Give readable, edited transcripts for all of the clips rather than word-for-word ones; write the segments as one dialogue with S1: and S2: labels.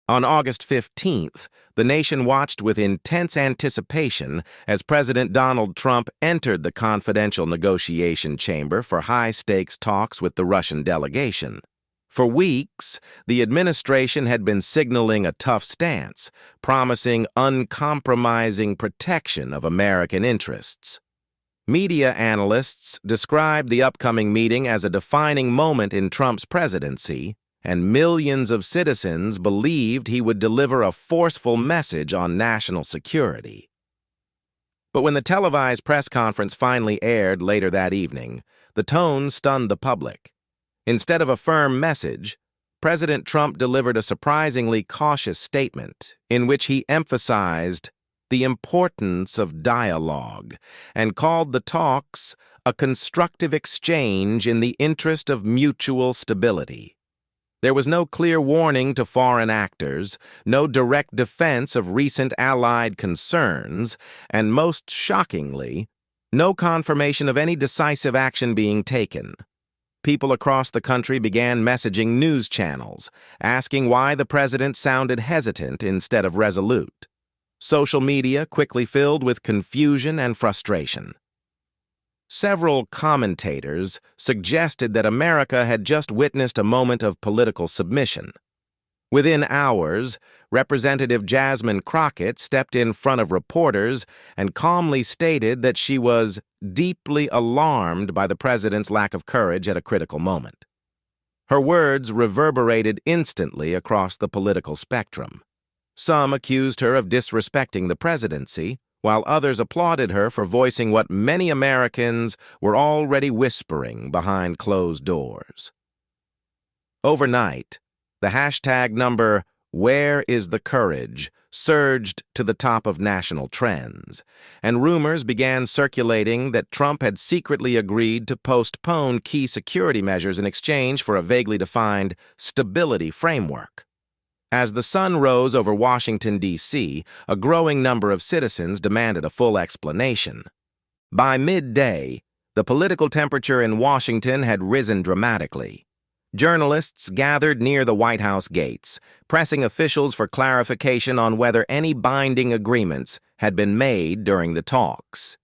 S1: On August 15th, the nation watched with intense anticipation as President Donald Trump entered the confidential negotiation chamber for high-stakes talks with the Russian delegation. For weeks, the administration had been signaling a tough stance, promising uncompromising protection of American interests. Media analysts described the upcoming meeting as a defining moment in Trump's presidency, and millions of citizens believed he would deliver a forceful message on national security. But when the televised press conference finally aired later that evening, the tone stunned the public. Instead of a firm message, President Trump delivered a surprisingly cautious statement in which he emphasized the importance of dialogue and called the talks a constructive exchange in the interest of mutual stability. There was no clear warning to foreign actors, no direct defense of recent allied concerns, and most shockingly, no confirmation of any decisive action being taken. People across the country began messaging news channels, asking why the president sounded hesitant instead of resolute. Social media quickly filled with confusion and frustration. Several commentators suggested that America had just witnessed a moment of political submission. Within hours, Representative Jasmine Crockett stepped in front of reporters and calmly stated that she was deeply alarmed by the president's lack of courage at a critical moment. Her words reverberated instantly across the political spectrum. Some accused her of disrespecting the presidency, while others applauded her for voicing what many Americans were already whispering behind closed doors. Overnight, the hashtag number #WhereIsTheCourage surged to the top of national trends, and rumors began circulating that Trump had secretly agreed to postpone key security measures in exchange for a vaguely defined stability framework. As the sun rose over Washington, D.C., a growing number of citizens demanded a full explanation. By midday, the political temperature in Washington had risen dramatically. Journalists gathered near the White House gates, pressing officials for clarification on whether any binding agreements had been made during the talks.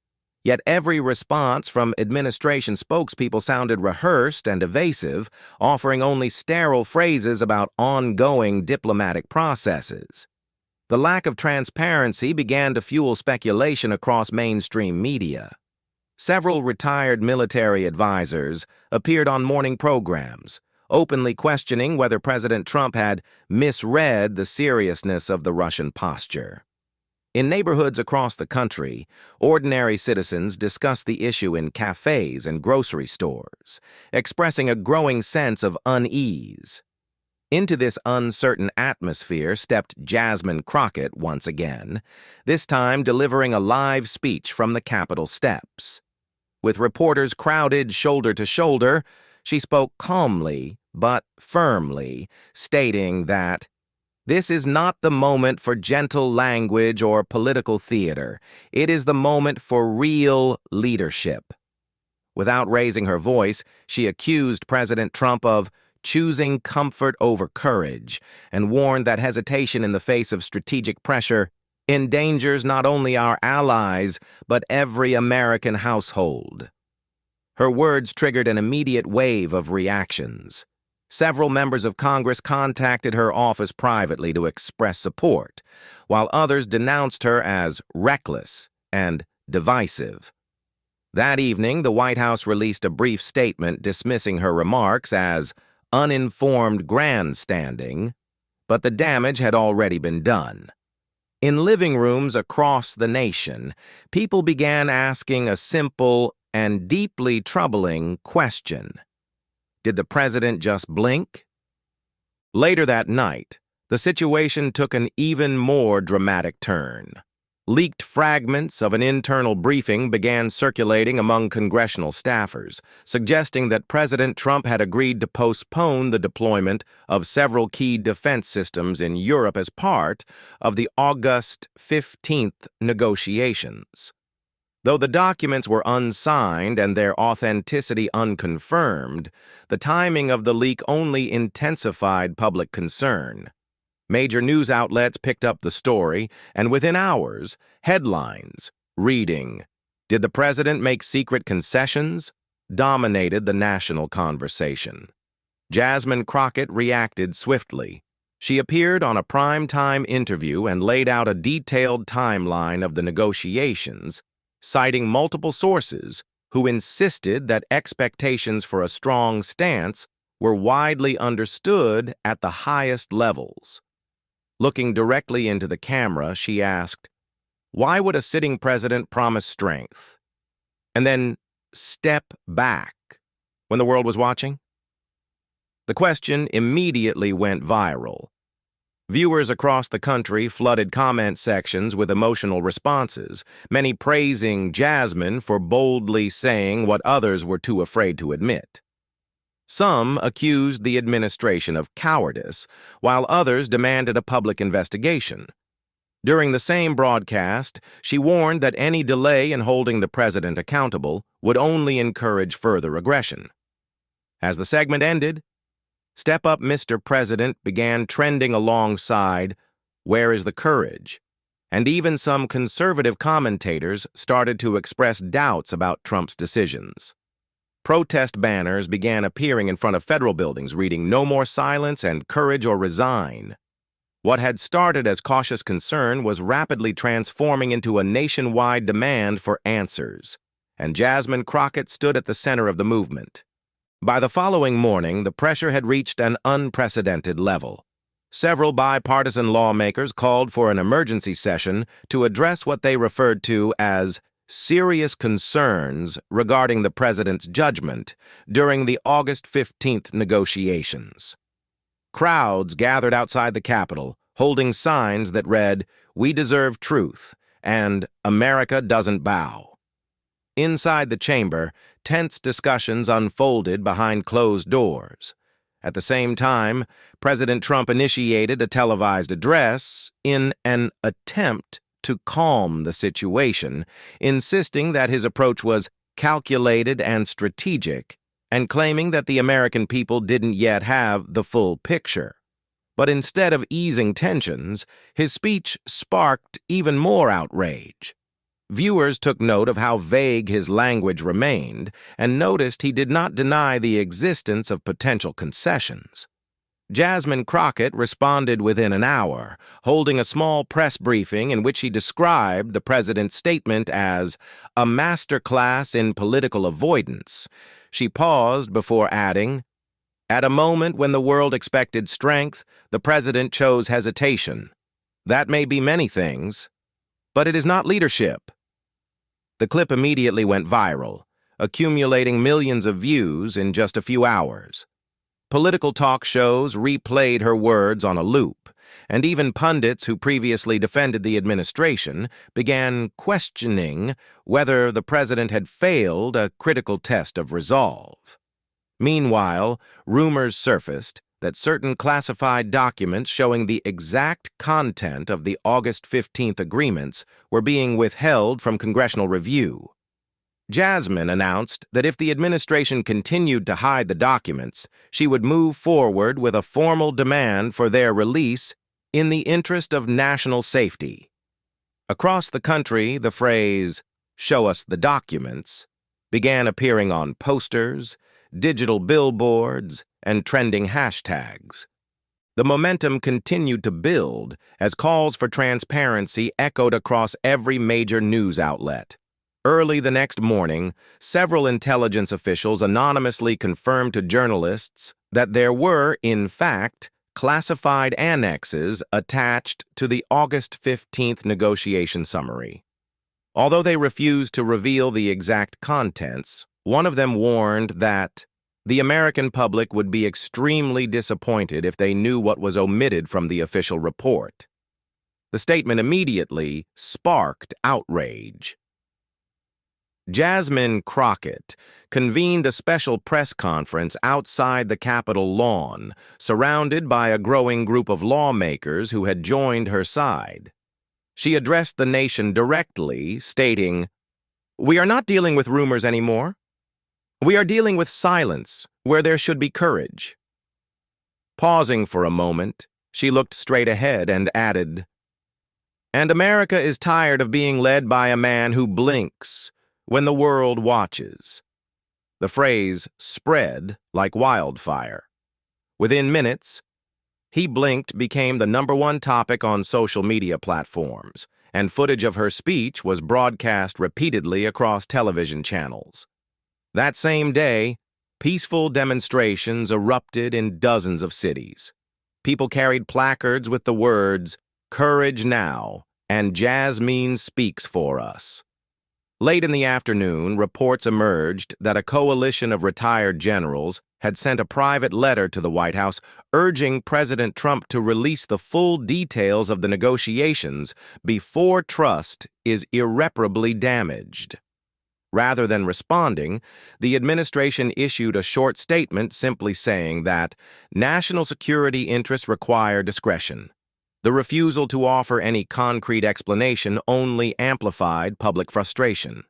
S1: Yet every response from administration spokespeople sounded rehearsed and evasive, offering only sterile phrases about ongoing diplomatic processes. The lack of transparency began to fuel speculation across mainstream media. Several retired military advisors appeared on morning programs, openly questioning whether President Trump had misread the seriousness of the Russian posture. In neighborhoods across the country, ordinary citizens discussed the issue in cafes and grocery stores, expressing a growing sense of unease. Into this uncertain atmosphere stepped Jasmine Crockett once again, this time delivering a live speech from the Capitol steps. With reporters crowded shoulder to shoulder, she spoke calmly but firmly, stating that this is not the moment for gentle language or political theater. It is the moment for real leadership. Without raising her voice, she accused President Trump of choosing comfort over courage and warned that hesitation in the face of strategic pressure endangers not only our allies, but every American household. Her words triggered an immediate wave of reactions. Several members of Congress contacted her office privately to express support, while others denounced her as reckless and divisive. That evening, the White House released a brief statement dismissing her remarks as uninformed grandstanding, but the damage had already been done. In living rooms across the nation, people began asking a simple and deeply troubling question. Did the president just blink? Later that night, the situation took an even more dramatic turn. Leaked fragments of an internal briefing began circulating among congressional staffers, suggesting that President Trump had agreed to postpone the deployment of several key defense systems in Europe as part of the August 15th negotiations. Though the documents were unsigned and their authenticity unconfirmed, the timing of the leak only intensified public concern. Major news outlets picked up the story, and within hours, headlines reading, "Did the president make secret concessions?" dominated the national conversation. Jasmine Crockett reacted swiftly. She appeared on a prime-time interview and laid out a detailed timeline of the negotiations, citing multiple sources who insisted that expectations for a strong stance were widely understood at the highest levels. Looking directly into the camera, she asked, "Why would a sitting president promise strength and then step back when the world was watching?" The question immediately went viral. Viewers across the country flooded comment sections with emotional responses, many praising Jasmine for boldly saying what others were too afraid to admit. Some accused the administration of cowardice, while others demanded a public investigation. During the same broadcast, she warned that any delay in holding the president accountable would only encourage further aggression. As the segment ended, "Step Up, Mr. President" began trending alongside "Where is the courage?" And even some conservative commentators started to express doubts about Trump's decisions. Protest banners began appearing in front of federal buildings reading "No more silence" and "Courage or resign." What had started as cautious concern was rapidly transforming into a nationwide demand for answers, and Jasmine Crockett stood at the center of the movement. By the following morning, the pressure had reached an unprecedented level. Several bipartisan lawmakers called for an emergency session to address what they referred to as serious concerns regarding the president's judgment during the August 15th negotiations. Crowds gathered outside the Capitol, holding signs that read, "We deserve truth," and "America doesn't bow." Inside the chamber, tense discussions unfolded behind closed doors. At the same time, President Trump initiated a televised address in an attempt to calm the situation, insisting that his approach was calculated and strategic, and claiming that the American people didn't yet have the full picture. But instead of easing tensions, his speech sparked even more outrage. Viewers took note of how vague his language remained and noticed he did not deny the existence of potential concessions. Jasmine Crockett responded within an hour, holding a small press briefing in which he described the president's statement as a masterclass in political avoidance. She paused before adding, "At a moment when the world expected strength, the president chose hesitation. That may be many things, but it is not leadership." The clip immediately went viral, accumulating millions of views in just a few hours. Political talk shows replayed her words on a loop, and even pundits who previously defended the administration began questioning whether the president had failed a critical test of resolve. Meanwhile, rumors surfaced that certain classified documents showing the exact content of the August 15th agreements were being withheld from congressional review. Jasmine announced that if the administration continued to hide the documents, she would move forward with a formal demand for their release in the interest of national safety. Across the country, the phrase, "Show us the documents," began appearing on posters, digital billboards, and trending hashtags. The momentum continued to build as calls for transparency echoed across every major news outlet. Early the next morning, several intelligence officials anonymously confirmed to journalists that there were, in fact, classified annexes attached to the August 15th negotiation summary. Although they refused to reveal the exact contents, one of them warned that the American public would be extremely disappointed if they knew what was omitted from the official report. The statement immediately sparked outrage. Jasmine Crockett convened a special press conference outside the Capitol lawn, surrounded by a growing group of lawmakers who had joined her side. She addressed the nation directly, stating, "We are not dealing with rumors anymore. We are dealing with silence where there should be courage." Pausing for a moment, She looked straight ahead and added, "And America is tired of being led by a man who blinks when the world watches." The phrase spread like wildfire. Within minutes, "he blinked" became the #1 topic on social media platforms, and footage of her speech was broadcast repeatedly across television channels. That same day, peaceful demonstrations erupted in dozens of cities. People carried placards with the words, "Courage now," and "Jasmine speaks for us." Late in the afternoon, reports emerged that a coalition of retired generals had sent a private letter to the White House urging President Trump to release the full details of the negotiations before trust is irreparably damaged. Rather than responding, the administration issued a short statement simply saying that national security interests require discretion. The refusal to offer any concrete explanation only amplified public frustration.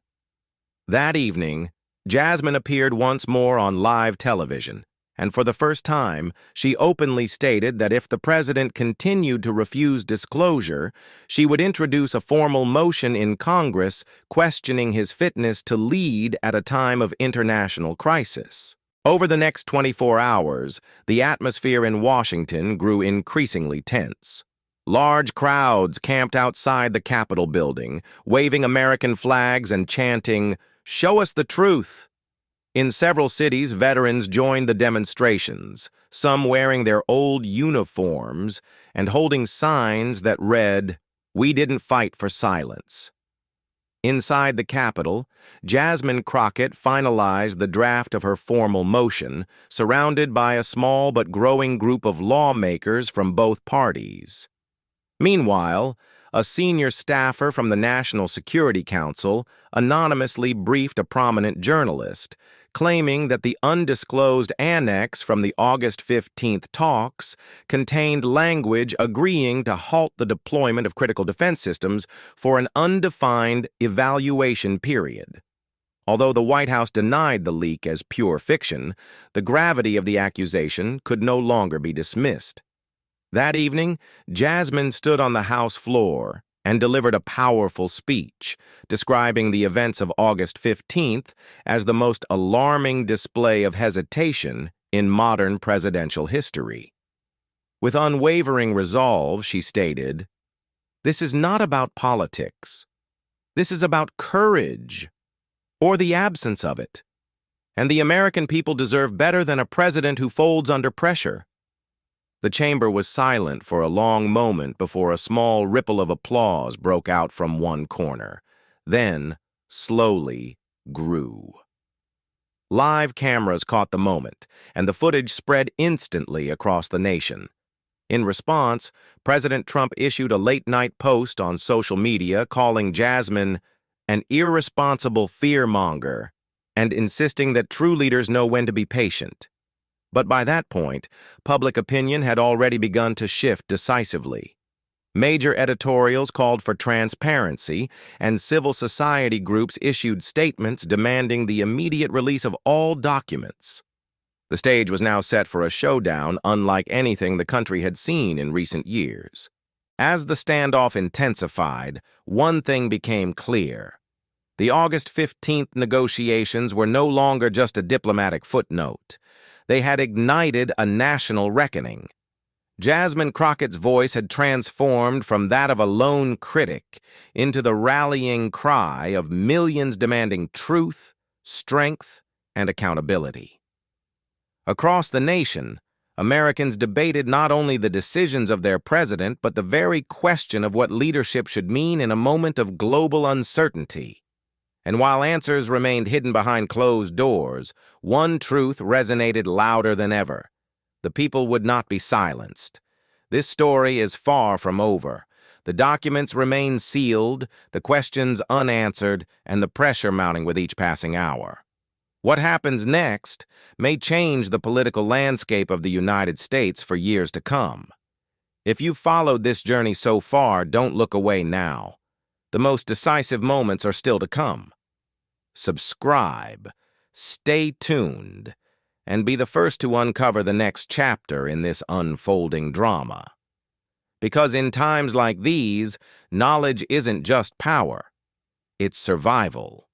S1: That evening, Jasmine appeared once more on live television, and for the first time, she openly stated that if the president continued to refuse disclosure, she would introduce a formal motion in Congress questioning his fitness to lead at a time of international crisis. Over the next 24 hours, the atmosphere in Washington grew increasingly tense. Large crowds camped outside the Capitol building, waving American flags and chanting, "Show us the truth." In several cities, veterans joined the demonstrations, some wearing their old uniforms and holding signs that read, "We didn't fight for silence." Inside the Capitol, Jasmine Crockett finalized the draft of her formal motion, surrounded by a small but growing group of lawmakers from both parties. Meanwhile, a senior staffer from the National Security Council anonymously briefed a prominent journalist, claiming that the undisclosed annex from the August 15th talks contained language agreeing to halt the deployment of critical defense systems for an undefined evaluation period. Although the White House denied the leak as pure fiction, the gravity of the accusation could no longer be dismissed. That evening, Jasmine stood on the House floor and delivered a powerful speech, describing the events of August 15th as the most alarming display of hesitation in modern presidential history. With unwavering resolve, she stated, "This is not about politics. This is about courage, or the absence of it. And the American people deserve better than a president who folds under pressure." The chamber was silent for a long moment before a small ripple of applause broke out from one corner, then slowly grew. Live cameras caught the moment, and the footage spread instantly across the nation. In response, President Trump issued a late-night post on social media calling Jasmine an irresponsible fearmonger and insisting that true leaders know when to be patient. But by that point, public opinion had already begun to shift decisively. Major editorials called for transparency, and civil society groups issued statements demanding the immediate release of all documents. The stage was now set for a showdown unlike anything the country had seen in recent years. As the standoff intensified, one thing became clear. The August 15th negotiations were no longer just a diplomatic footnote. They had ignited a national reckoning. Jasmine Crockett's voice had transformed from that of a lone critic into the rallying cry of millions demanding truth, strength, and accountability. Across the nation, Americans debated not only the decisions of their president, but the very question of what leadership should mean in a moment of global uncertainty. And while answers remained hidden behind closed doors, one truth resonated louder than ever. The people would not be silenced. This story is far from over. The documents remain sealed, the questions unanswered, and the pressure mounting with each passing hour. What happens next may change the political landscape of the United States for years to come. If you've followed this journey so far, don't look away now. The most decisive moments are still to come. Subscribe, stay tuned, and be the first to uncover the next chapter in this unfolding drama. Because in times like these, knowledge isn't just power, it's survival.